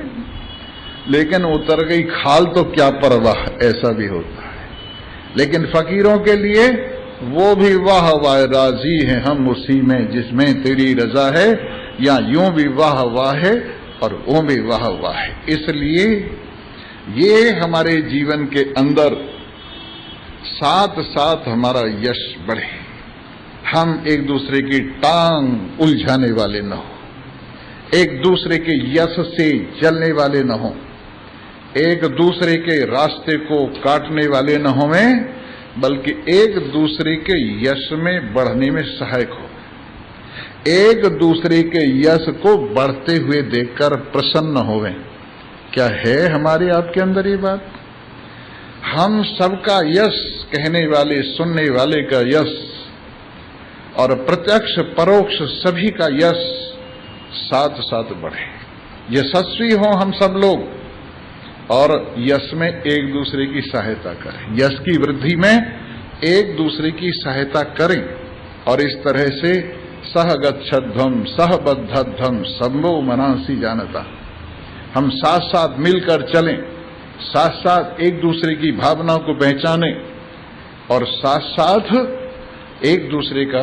लेकिन उतर गई खाल तो क्या परवाह, ऐसा भी होता है। लेकिन फकीरों के लिए वो भी वाह वाह, राजी हैं हम उसी में जिसमें तेरी रजा है, या यूं भी वाह वाह है और वो भी वाह वाह है। इसलिए ये हमारे जीवन के अंदर साथ साथ हमारा यश बढ़े, हम एक दूसरे की टांग उलझाने वाले न हो, एक दूसरे के यश से जलने वाले न हो, एक दूसरे के रास्ते को काटने वाले न होवें, बल्कि एक दूसरे के यश में बढ़ने में सहायक हो, एक दूसरे के यश को बढ़ते हुए देखकर प्रसन्न होवें। क्या है हमारे आपके अंदर ये बात? हम सबका यश कहने वाले, सुनने वाले का यश और प्रत्यक्ष परोक्ष सभी का यश साथ साथ बढ़े, यशस्वी हो हम सब लोग और यश में एक दूसरे की सहायता करें, यश की वृद्धि में एक दूसरे की सहायता करें। और इस तरह से सह गच्छध्वम सह बद्धध्वम संभो मनासी जानता, हम साथ साथ मिलकर चलें, साथ साथ एक दूसरे की भावनाओं को पहचानें और साथ साथ एक दूसरे का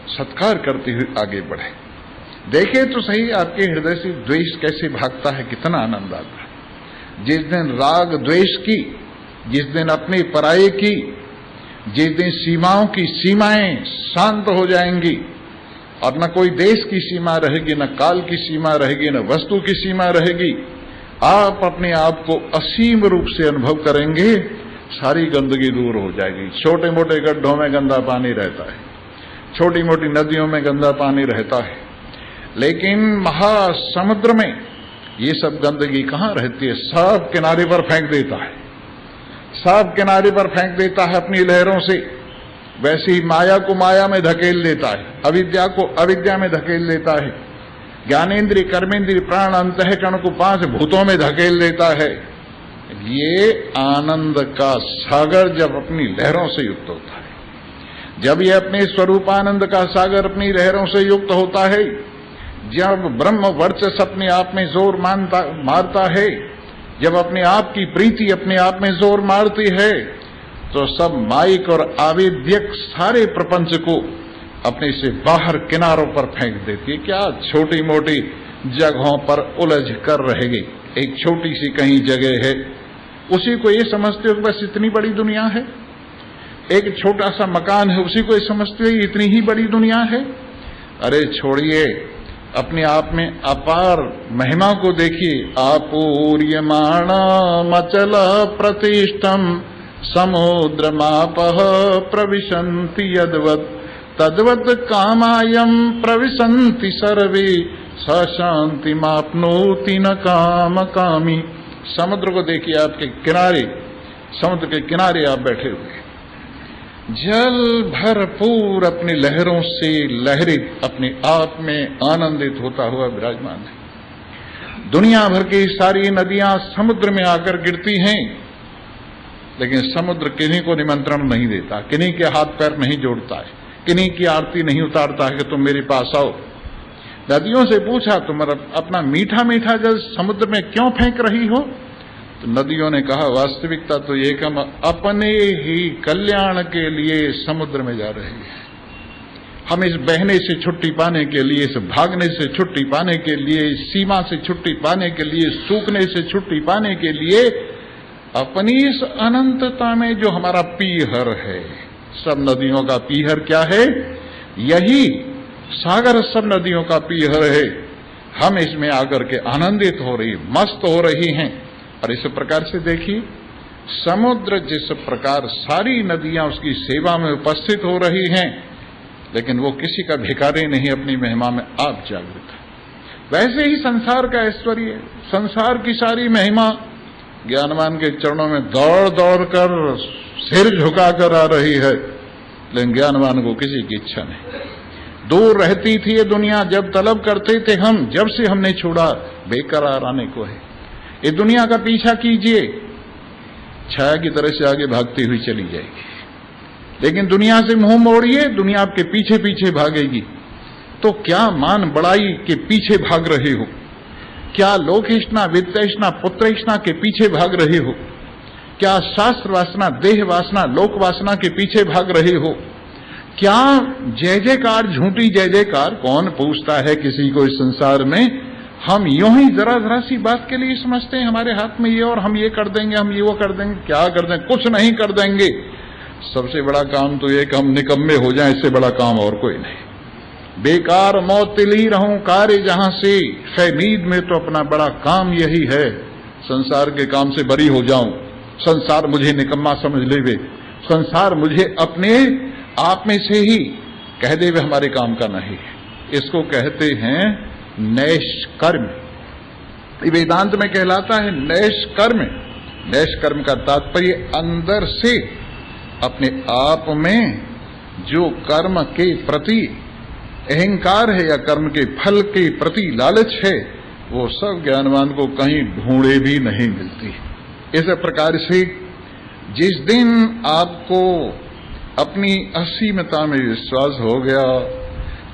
सत्कार करते हुए आगे बढ़े। देखें तो सही आपके हृदय से द्वेष कैसे भागता है, कितना आनंद आता है। जिस दिन राग द्वेष की, जिस दिन अपने पराये की, जिस दिन सीमाओं की सीमाएं शांत हो जाएंगी और न कोई देश की सीमा रहेगी, न काल की सीमा रहेगी, न वस्तु की सीमा रहेगी, आप अपने आप को असीम रूप से अनुभव करेंगे, सारी गंदगी दूर हो जाएगी। छोटे मोटे गड्ढों में गंदा पानी रहता है, छोटी मोटी नदियों में गंदा पानी रहता है, लेकिन महासमुद्र में ये सब गंदगी कहाँ रहती है? सब किनारे पर फेंक देता है, सब किनारे पर फेंक देता है अपनी लहरों से। वैसे ही माया को माया में धकेल देता है, अविद्या को अविद्या में धकेल देता है, ज्ञानेन्द्रिय कर्मेंद्रिय प्राण अंतःकरण को 5 भूतों में धकेल देता है। ये आनंद का सागर जब अपनी लहरों से युक्त होता है, जब ये अपने स्वरूपानंद का सागर अपनी लहरों से युक्त होता है, जब ब्रह्म वर्चस्व अपने आप में जोर मारता है, जब अपने आप की प्रीति अपने आप में जोर मारती है, तो सब माइक और आवेद्यक सारे प्रपंच को अपने से बाहर किनारों पर फेंक देती है। क्या छोटी मोटी जगहों पर उलझ कर रहेगी? एक छोटी सी कहीं जगह है, उसी को ये समझते हो बस इतनी बड़ी दुनिया है। एक छोटा सा मकान है, उसी को ये समझते हो इतनी ही बड़ी दुनिया है। अरे छोड़िए, अपने आप में अपार महिमा को देखिए। आपूर्यमाणा मचल प्रतिष्ठम समुद्रमापः प्रविशन्ति यद्वत् तद्वत् कामायम प्रविशन्ति सर्वे स शांतिमाप्नोति न काम कामी। समुद्र को देखिए, आपके किनारे, समुद्र के किनारे आप बैठे हुए, जल भरपूर अपनी लहरों से लहरित अपने आप में आनंदित होता हुआ विराजमान है। दुनिया भर की सारी नदियां समुद्र में आकर गिरती हैं, लेकिन समुद्र किन्हीं को निमंत्रण नहीं देता, किन्हीं के हाथ पैर नहीं जोड़ता है, किन्हीं की आरती नहीं उतारता है कि तुम मेरे पास आओ। नदियों से पूछा, तुम अपना मीठा मीठा जल समुद्र में क्यों फेंक रही हो? तो नदियों ने कहा, वास्तविकता तो ये कि हम अपने ही कल्याण के लिए समुद्र में जा रहे हैं। हम इस बहने से छुट्टी पाने के लिए, इस भागने से छुट्टी पाने के लिए, इस सीमा से छुट्टी पाने के लिए, सूखने से छुट्टी पाने के लिए, अपनी इस अनंतता में जो हमारा पीहर है, सब नदियों का पीहर क्या है? यही सागर सब नदियों का पीहर है। हम इसमें आकर के आनंदित हो रही, मस्त हो रही हैं। और इस प्रकार से देखिए, समुद्र जिस प्रकार सारी नदियां उसकी सेवा में उपस्थित हो रही हैं, लेकिन वो किसी का भिखारी नहीं, अपनी महिमा में आप जागृत है। वैसे ही संसार का ऐश्वर्य, संसार की सारी महिमा ज्ञानवान के चरणों में दौड़ दौड़ कर सिर झुकाकर आ रही है, लेकिन ज्ञानवान को किसी की इच्छा नहीं। दूर रहती थी ये दुनिया, जब तलब करते थे हम, जब से हमने छोड़ा बेकरार आने को है। ये दुनिया का पीछा कीजिए, छाया की तरह से आगे भागती हुई चली जाएगी, लेकिन दुनिया से मुंह मोड़िए, दुनिया आपके पीछे पीछे भागेगी। तो क्या मान बड़ाई के पीछे भाग रहे हो? क्या लोकेष्णा, वित्तेष्णा, पुत्रेष्णा के पीछे भाग रहे हो? क्या शास्त्र वासना, देह वासना, लोक वासना के पीछे भाग रहे हो? क्या जय जयकार, झूठी जय जयकार कौन पूछता है किसी को इस संसार में? हम यूं ही जरा जरा सी बात के लिए समझते हैं हमारे हाथ में ये, और हम ये कर देंगे, हम ये वो कर देंगे। क्या कर देंगे? कुछ नहीं कर देंगे। सबसे बड़ा काम तो ये कि हम निकम्मे हो जाएं, इससे बड़ा काम और कोई नहीं। बेकार मौत तिली रहूं कार्य जहां से, खैमीद में तो अपना बड़ा काम यही है, संसार के काम से बरी हो जाऊं, संसार मुझे निकम्मा समझ लेवे, संसार मुझे अपने आप में से ही कह दे वे हमारे काम का नहीं है। इसको कहते हैं नैष्कर्म। वेदांत में कहलाता है नैष्कर्म। नैष्कर्म का तात्पर्य अंदर से अपने आप में जो कर्म के प्रति अहंकार है या कर्म के फल के प्रति लालच है, वो सब ज्ञानवान को कहीं ढूंढे भी नहीं मिलती। इस प्रकार से जिस दिन आपको अपनी असीमता में विश्वास हो गया,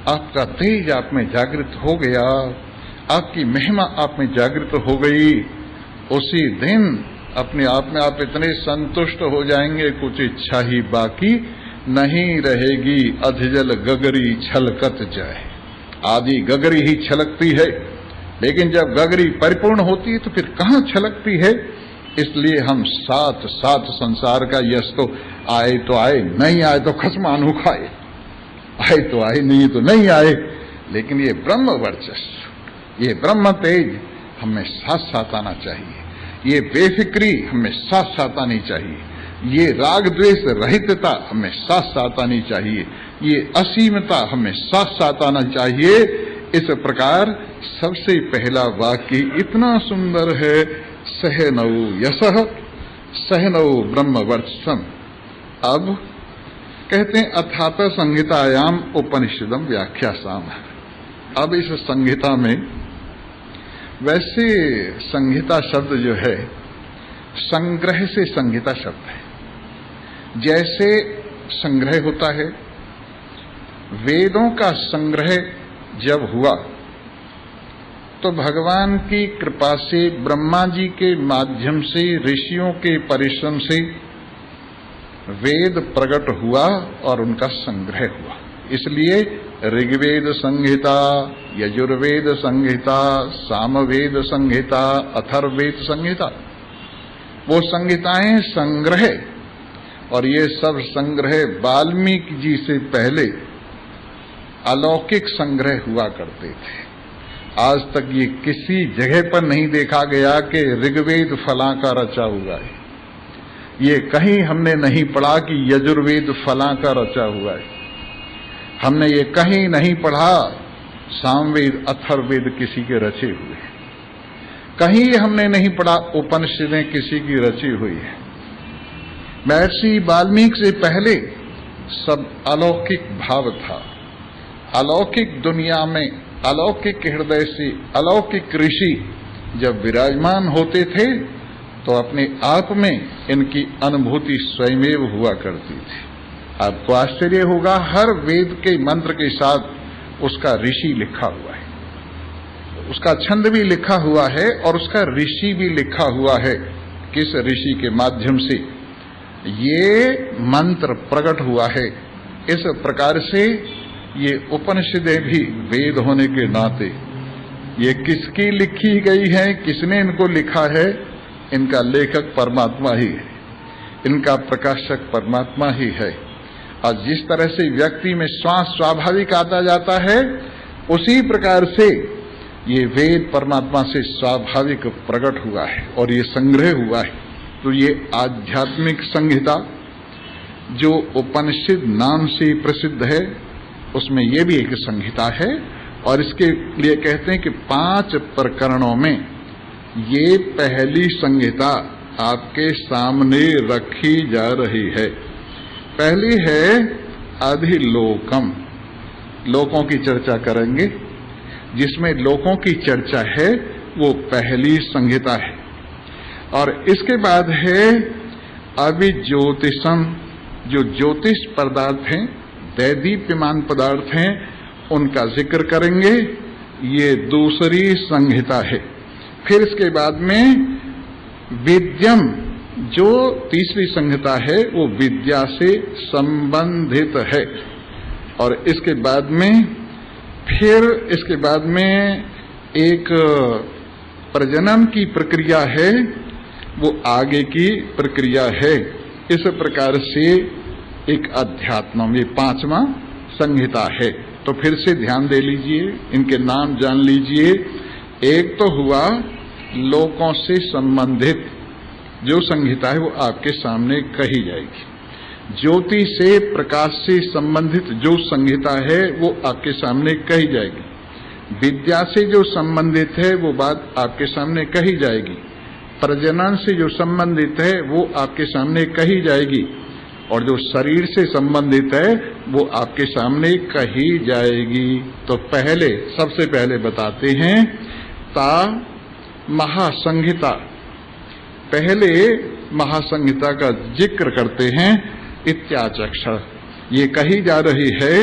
आपका तेज आप में जागृत हो गया, आपकी महिमा आप में जागृत हो गई, उसी दिन अपने आप में आप इतने संतुष्ट हो जाएंगे, कुछ इच्छा ही बाकी नहीं रहेगी। अधजल गगरी छलकत जाए। आदि गगरी ही छलकती है, लेकिन जब गगरी परिपूर्ण होती है तो फिर कहाँ छलकती है। इसलिए हम साथ साथ संसार का यश तो आए, नहीं आए तो खसमानू खाए, आए तो आए, नहीं तो नहीं आए। लेकिन ये ब्रह्म वर्चस्व, ये ब्रह्म तेज हमें साथ साथ आना चाहिए। ये बेफिक्री हमें साथ साथ आनी चाहिए। ये राग द्वेष रहितता हमें साथ साथ आनी चाहिए। ये असीमता हमें साथ साथ आना चाहिए। इस प्रकार सबसे पहला वाक्य इतना सुंदर है, सहनौ यशः सहनौ ब्रह्मवर्चसम्। अब कहते हैं अथात संहितायाम उपनिषदम व्याख्यासाम। अब इस संहिता में, वैसे संहिता शब्द जो है संग्रह से संहिता शब्द है। जैसे संग्रह होता है, वेदों का संग्रह जब हुआ तो भगवान की कृपा से, ब्रह्मा जी के माध्यम से, ऋषियों के परिश्रम से वेद प्रकट हुआ और उनका संग्रह हुआ। इसलिए ऋग्वेद संहिता, यजुर्वेद संहिता, सामवेद संहिता, अथर्ववेद संहिता, वो संहिताएं संग्रह, और ये सब संग्रह वाल्मीकि जी से पहले अलौकिक संग्रह हुआ करते थे। आज तक ये किसी जगह पर नहीं देखा गया कि ऋग्वेद फलां का रचा हुआ है। ये कहीं हमने नहीं पढ़ा कि यजुर्वेद फलां का रचा हुआ है। हमने ये कहीं नहीं पढ़ा सामवेद अथर्ववेद किसी के रचे हुए हैं। कहीं हमने नहीं पढ़ा उपनिषदें किसी की रची हुई है। महर्षि वाल्मीकि से पहले सब अलौकिक भाव था। अलौकिक दुनिया में अलौकिक हृदय से अलौकिक ऋषि जब विराजमान होते थे तो अपने आप में इनकी अनुभूति स्वयमेव हुआ करती थी। आपको आश्चर्य होगा, हर वेद के मंत्र के साथ उसका ऋषि लिखा हुआ है, उसका छंद भी लिखा हुआ है और उसका ऋषि भी लिखा हुआ है। किस ऋषि के माध्यम से ये मंत्र प्रकट हुआ है। इस प्रकार से ये उपनिषदें भी वेद होने के नाते ये किसकी लिखी गई है, किसने इनको लिखा है, इनका लेखक परमात्मा ही है, इनका प्रकाशक परमात्मा ही है। और जिस तरह से व्यक्ति में श्वास स्वाभाविक आता जाता है, उसी प्रकार से ये वेद परमात्मा से स्वाभाविक प्रकट हुआ है और ये संग्रह हुआ है। तो ये आध्यात्मिक संहिता जो उपनिषद नाम से प्रसिद्ध है, उसमें ये भी एक संहिता है। और इसके लिए कहते हैं कि 5 प्रकरणों में ये पहली संहिता आपके सामने रखी जा रही है। पहली है अधिलोकम, लोकों की चर्चा करेंगे। जिसमें लोकों की चर्चा है वो पहली संहिता है। और इसके बाद है अभिज्योतिषम, जो ज्योतिष पदार्थ हैं, दैदीप्यमान पदार्थ हैं, उनका जिक्र करेंगे। ये दूसरी संहिता है। फिर इसके बाद में विद्यम, जो तीसरी संहिता है, वो विद्या से संबंधित है। और इसके बाद में फिर इसके बाद में एक प्रजनन की प्रक्रिया है, वो आगे की प्रक्रिया है। इस प्रकार से एक अध्यात्म, ये 5वां संहिता है। तो फिर से ध्यान दे लीजिए, इनके नाम जान लीजिए। एक तो हुआ लोकों से संबंधित जो संहिता है, वो आपके सामने कही जाएगी। ज्योति से, प्रकाश से संबंधित जो संहिता है वो आपके सामने कही जाएगी। विद्या से जो संबंधित है वो बात आपके सामने कही जाएगी। प्रजनन से जो संबंधित है वो आपके सामने कही जाएगी, और जो शरीर से संबंधित है वो आपके सामने कही जाएगी। तो पहले, सबसे पहले बताते हैं ता महासंहिता। पहले महासंहिता का जिक्र करते हैं। इत्याचक्षर, ये कही जा रही है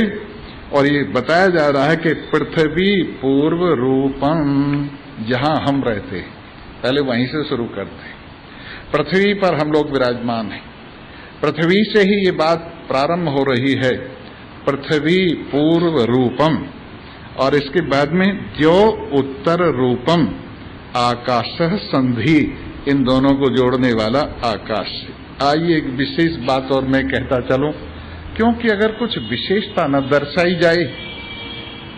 और ये बताया जा रहा है कि पृथ्वी पूर्व रूपम, जहां हम रहते, पहले वहीं से शुरू करते। पृथ्वी पर हम लोग विराजमान हैं, पृथ्वी से ही ये बात प्रारंभ हो रही है। पृथ्वी पूर्व रूपम, और इसके बाद में द्यो उत्तर रूपम, आकाश संधि, इन दोनों को जोड़ने वाला आकाश। आइए एक विशेष बात और मैं कहता चलूं, क्योंकि अगर कुछ विशेषता न दर्शाई जाए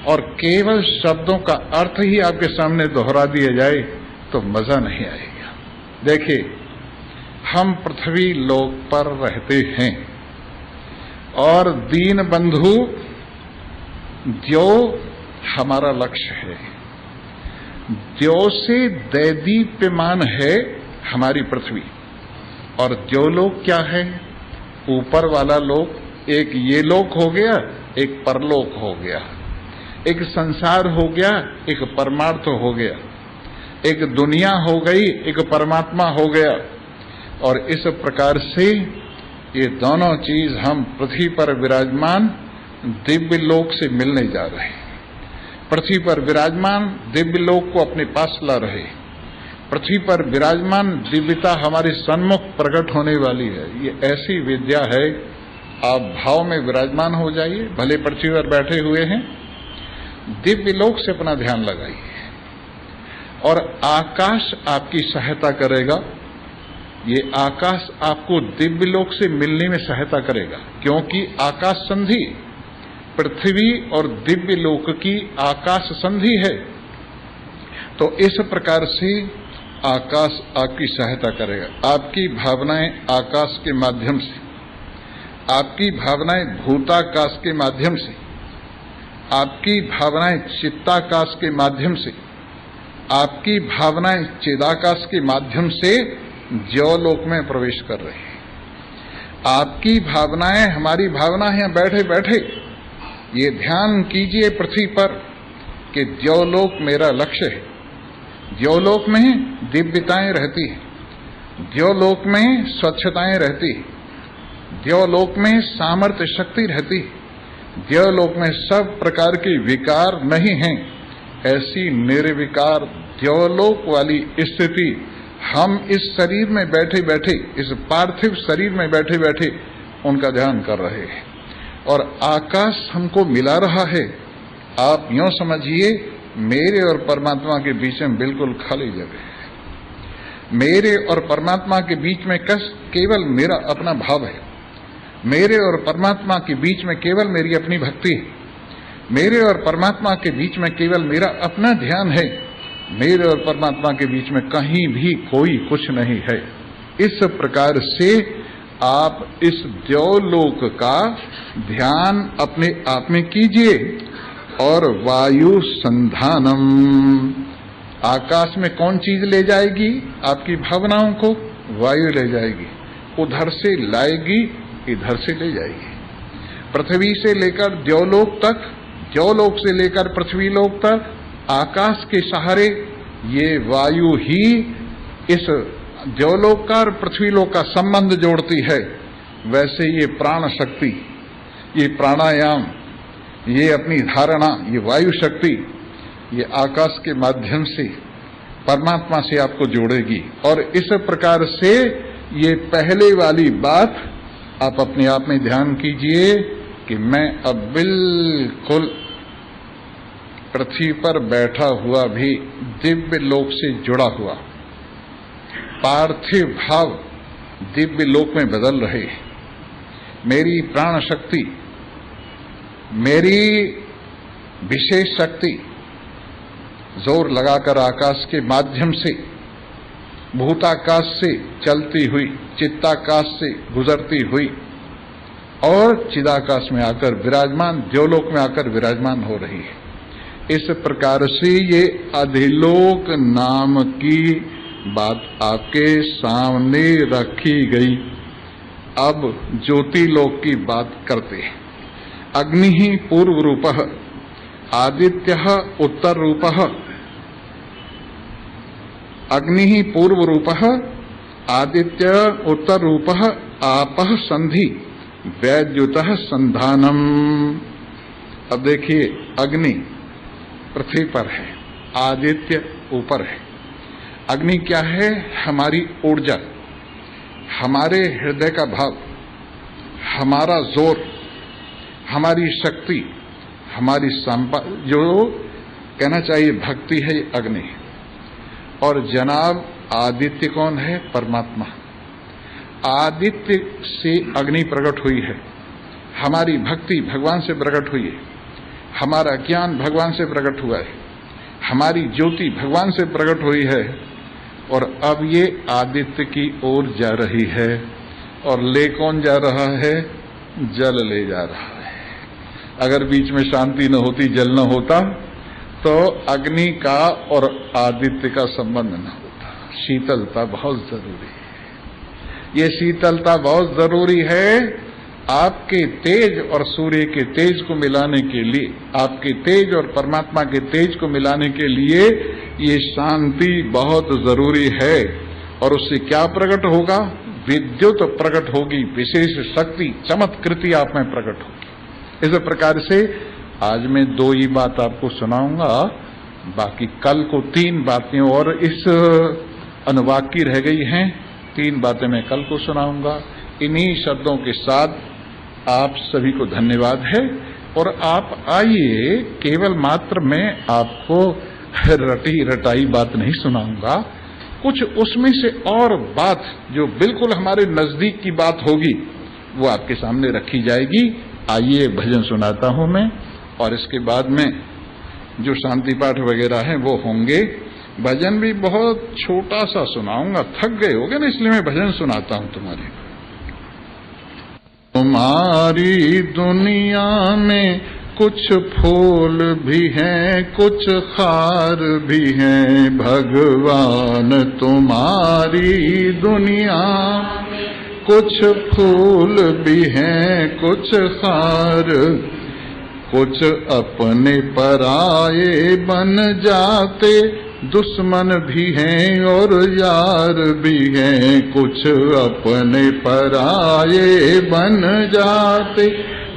और केवल शब्दों का अर्थ ही आपके सामने दोहरा दिया जाए तो मजा नहीं आएगा। देखिए, हम पृथ्वी लोक पर रहते हैं और दीन बंधु द्यो हमारा लक्ष्य है। द्यो से दैदीप्यमान है हमारी पृथ्वी, और द्योलोक क्या है? ऊपर वाला लोक। एक ये लोक हो गया, एक परलोक हो गया, एक संसार हो गया, एक परमार्थ हो गया, एक दुनिया हो गई, एक परमात्मा हो गया। और इस प्रकार से ये दोनों चीज हम पृथ्वी पर विराजमान दिव्य लोक से मिलने जा रहे हैं। पृथ्वी पर विराजमान दिव्य लोक को अपने पास ला रहे। पृथ्वी पर विराजमान दिव्यता हमारे सन्मुख प्रकट होने वाली है। ये ऐसी विद्या है, आप भाव में विराजमान हो जाइए। भले पृथ्वी पर बैठे हुए हैं, दिव्य लोक से अपना ध्यान लगाइए और आकाश आपकी सहायता करेगा। ये आकाश आपको दिव्य लोक से मिलने में सहायता करेगा, क्योंकि आकाश संधि पृथ्वी और दिव्य लोक की आकाश संधि है। तो इस प्रकार से आकाश आपकी सहायता करेगा। आपकी भावनाएं आकाश के माध्यम से, आपकी भावनाएं भूताकाश के माध्यम से, आपकी भावनाएं चित्ताकाश के माध्यम से, आपकी भावनाएं चिदाकाश के माध्यम से ज्योलोक में प्रवेश कर रही है। आपकी भावनाएं, हमारी भावना है बैठे बैठे ये ध्यान कीजिए पृथ्वी पर कि ज्योलोक मेरा लक्ष्य है। ज्योलोक में दिव्यताएं रहती है, ज्योलोक में स्वच्छताएं रहती है, द्योलोक में सामर्थ्य शक्ति रहती है, द्योलोक में सब प्रकार के विकार नहीं हैं। ऐसी निर्विकार द्योलोक वाली स्थिति हम इस शरीर में बैठे बैठे, इस पार्थिव शरीर में बैठे बैठे उनका ध्यान कर रहे हैं। और आकाश हमको मिला रहा है। आप यूं समझिए, मेरे और परमात्मा के बीच में बिल्कुल खाली जगह है। मेरे और परमात्मा के बीच में केवल मेरा अपना भाव है। मेरे और परमात्मा के बीच में केवल मेरी अपनी भक्ति है। मेरे और परमात्मा के बीच में केवल मेरा अपना ध्यान है। मेरे और परमात्मा के बीच में कहीं भी कोई कुछ नहीं है। इस प्रकार से आप इस द्योलोक का ध्यान अपने आप में कीजिए। और वायु संधानम, आकाश में कौन चीज ले जाएगी आपकी भावनाओं को? वायु ले जाएगी, उधर से लाएगी, इधर से ले जाएगी। पृथ्वी से लेकर द्योलोक तक, द्योलोक से लेकर पृथ्वी लोक तक, आकाश के सहारे ये वायु ही इस द्योलोक का और पृथ्वी लोक का संबंध जोड़ती है। वैसे ये प्राण शक्ति, ये प्राणायाम, ये अपनी धारणा, ये वायु शक्ति, ये आकाश के माध्यम से परमात्मा से आपको जोड़ेगी। और इस प्रकार से ये पहले वाली बात आप अपने आप में ध्यान कीजिए कि मैं अब बिल्कुल पृथ्वी पर बैठा हुआ भी दिव्य लोक से जुड़ा हुआ, पार्थिव भाव दिव्य लोक में बदल रहे। मेरी प्राण शक्ति, मेरी विशेष शक्ति जोर लगाकर आकाश के माध्यम से, भूताकाश से चलती हुई, चित्ताकाश से गुजरती हुई और चिदाकाश में आकर विराजमान, देवलोक में आकर विराजमान हो रही है। इस प्रकार से ये अधिलोक नाम की बात आपके सामने रखी गई। अब ज्योतिलोक की बात करते हैं। अग्नि ही पूर्व रूपः, आदित्यः उत्तर रूपः। अग्नि ही पूर्व रूपः, आदित्य उत्तर रूपः, आपः संधि, वैद्युतः संधानम। अब देखिए, अग्नि पृथ्वी पर है, आदित्य ऊपर है। अग्नि क्या है? हमारी ऊर्जा, हमारे हृदय का भाव, हमारा जोर, हमारी शक्ति, हमारी जो कहना चाहिए भक्ति है, ये अग्नि है। और जनाब आदित्य कौन है? परमात्मा। आदित्य से अग्नि प्रकट हुई है। हमारी भक्ति भगवान से प्रकट हुई है, हमारा ज्ञान भगवान से प्रकट हुआ है, हमारी ज्योति भगवान से प्रकट हुई है। और अब ये आदित्य की ओर जा रही है। और ले कौन जा रहा है? जल ले जा रहा है। अगर बीच में शांति न होती, जल न होता, तो अग्नि का और आदित्य का संबंध न होता। शीतलता बहुत जरूरी है। ये शीतलता बहुत जरूरी है आपके तेज और सूर्य के तेज को मिलाने के लिए, आपके तेज और परमात्मा के तेज को मिलाने के लिए ये शांति बहुत जरूरी है। और उससे क्या प्रकट होगा? विद्युत प्रकट होगी, विशेष शक्ति, चमत्कृति आप में प्रकट होगी। इस प्रकार से आज मैं 2 ही बात आपको सुनाऊंगा, बाकी कल को 3 बातें और इस अनुवाद की रह गई हैं। 3 बातें मैं कल को सुनाऊंगा। इन्हीं शब्दों के साथ आप सभी को धन्यवाद है। और आप आइए, केवल मात्र मैं आपको रटी रटाई बात नहीं सुनाऊंगा, कुछ उसमें से और बात जो बिल्कुल हमारे नजदीक की बात होगी वो आपके सामने रखी जाएगी। आइए, भजन सुनाता हूं मैं, और इसके बाद में जो शांति पाठ वगैरह है वो होंगे। भजन भी बहुत छोटा सा सुनाऊंगा, थक गए होगे ना, इसलिए मैं भजन सुनाता हूं तुम्हारे। तुम्हारी दुनिया में कुछ फूल भी हैं, कुछ खार भी हैं भगवान। तुम्हारी दुनिया कुछ फूल भी हैं, कुछ खार, कुछ अपने पराये बन जाते, दुश्मन भी हैं और यार भी हैं। कुछ अपने पराये बन जाते,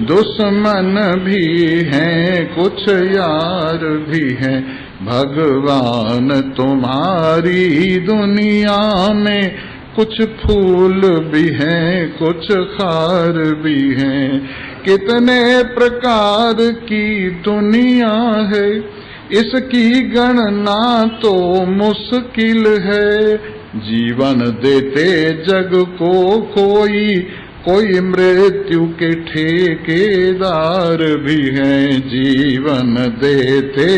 दुश्मन भी हैं, कुछ यार भी हैं भगवान। तुम्हारी दुनिया में कुछ फूल भी हैं, कुछ खार भी हैं। कितने प्रकार की दुनिया है, इसकी गणना तो मुश्किल है। जीवन देते जग को कोई मृत्यु के ठेकेदार भी हैं। जीवन देते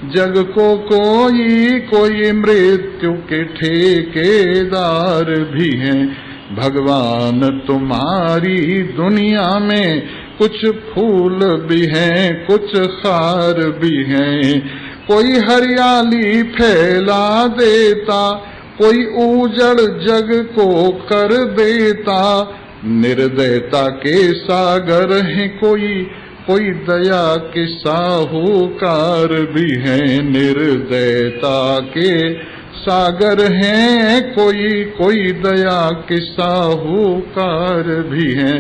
जग को कोई मृत्यु के ठेकेदार भी हैं भगवान। तुम्हारी दुनिया में कुछ फूल भी हैं, कुछ खार भी हैं। कोई हरियाली फैला देता, कोई उजड़ जग को कर देता। निर्दयता के सागर हैं कोई दया के साहूकार भी हैं। निर्दयता के सागर हैं कोई दया के साहूकार भी हैं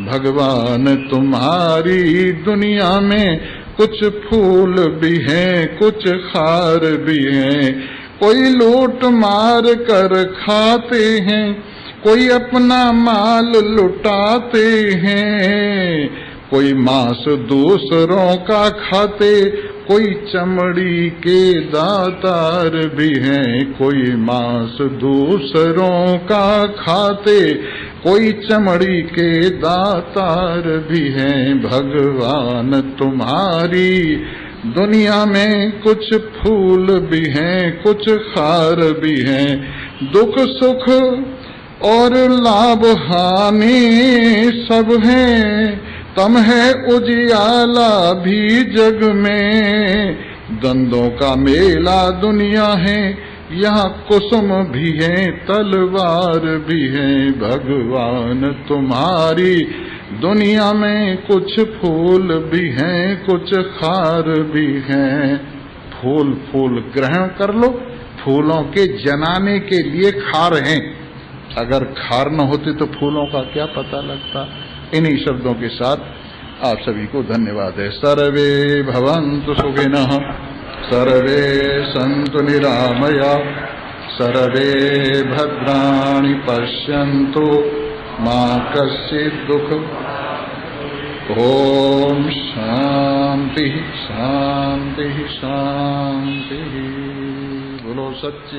भगवान। तुम्हारी दुनिया में कुछ फूल भी हैं, कुछ खार भी हैं। कोई लूट मार कर खाते हैं, कोई अपना माल लुटाते हैं। कोई मांस दूसरों का खाते, कोई चमड़ी के दातार भी हैं। कोई मांस दूसरों का खाते, कोई चमड़ी के दातार भी हैं भगवान। तुम्हारी दुनिया में कुछ फूल भी हैं, कुछ खार भी हैं। दुख सुख और लाभ हानि सब है, तम है उजियाला भी जग में। दंदों का मेला दुनिया है, यहाँ कुसुम भी है तलवार भी है। भगवान तुम्हारी दुनिया में कुछ फूल भी हैं कुछ खार भी हैं। फूल फूल ग्रहण कर लो, फूलों के जनाने के लिए खार हैं। अगर खार न होती तो फूलों का क्या पता लगता। इन्हीं शब्दों के साथ आप सभी को धन्यवाद है। सर्वे भवन्तु सुखिनः, सर्वे सन्तु निरामया, सर्वे भद्राणि पश्यन्तु मा कश्चित् दुःखम्। ओम शांति शांति शांति। बोलो सच्ची